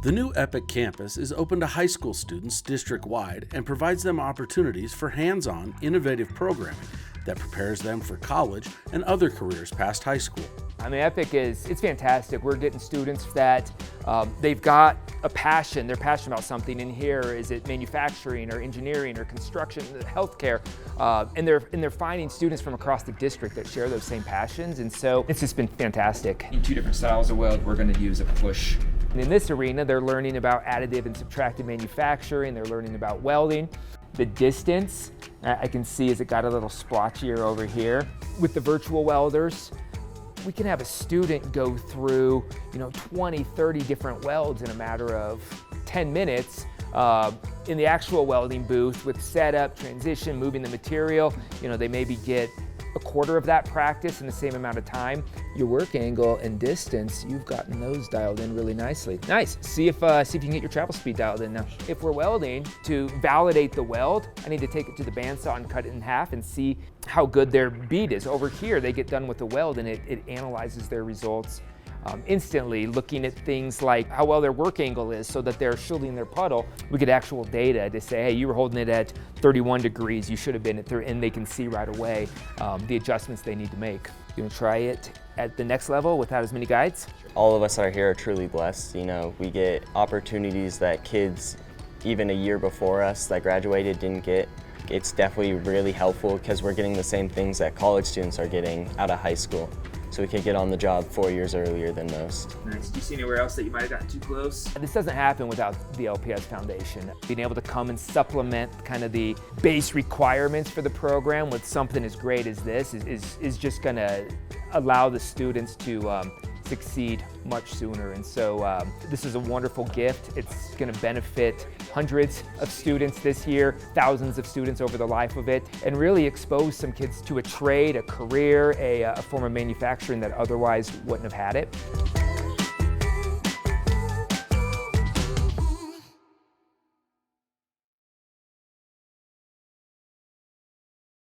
The new Epic campus is open to high school students district-wide and provides them opportunities for hands-on, innovative programming that prepares them for college and other careers past high school. I mean, Epic it's fantastic. We're getting students that they've got a passion. They're passionate about something. In here, is it manufacturing or engineering or construction, healthcare, and they're finding students from across the district that share those same passions. And so it's just been fantastic. In two different styles of weld, we're going to use a push. And in this arena, they're learning about additive and subtractive manufacturing. They're learning about welding. The distance, I can see as it got a little splotchier over here. With the virtual welders, we can have a student go through, 20, 30 different welds in a matter of 10 minutes in the actual welding booth with setup, transition, moving the material. They maybe get a quarter of that practice in the same amount of time. Your work angle and distance, you've gotten those dialed in really nicely. Nice. See if you can get your travel speed dialed in now. If we're welding, to validate the weld, I need to take it to the bandsaw and cut it in half and see how good their bead is. Over here, they get done with the weld and it analyzes their results instantly, looking at things like how well their work angle is so that they're shielding their puddle. We get actual data to say, hey, you were holding it at 31 degrees, you should have been at 30, and they can see right away the adjustments they need to make. You want to try it at the next level without as many guides? All of us that are here are truly blessed. We get opportunities that kids even a year before us that graduated didn't get. It's definitely really helpful because we're getting the same things that college students are getting out of high school. So we could get on the job 4 years earlier than most. Nice. Do you see anywhere else that you might have gotten too close? This doesn't happen without the LPS Foundation. Being able to come and supplement kind of the base requirements for the program with something as great as this is just going to allow the students to succeed much sooner. And so this is a wonderful gift. It's going to benefit hundreds of students this year, thousands of students over the life of it, and really expose some kids to a trade, a career, a form of manufacturing that otherwise wouldn't have had it.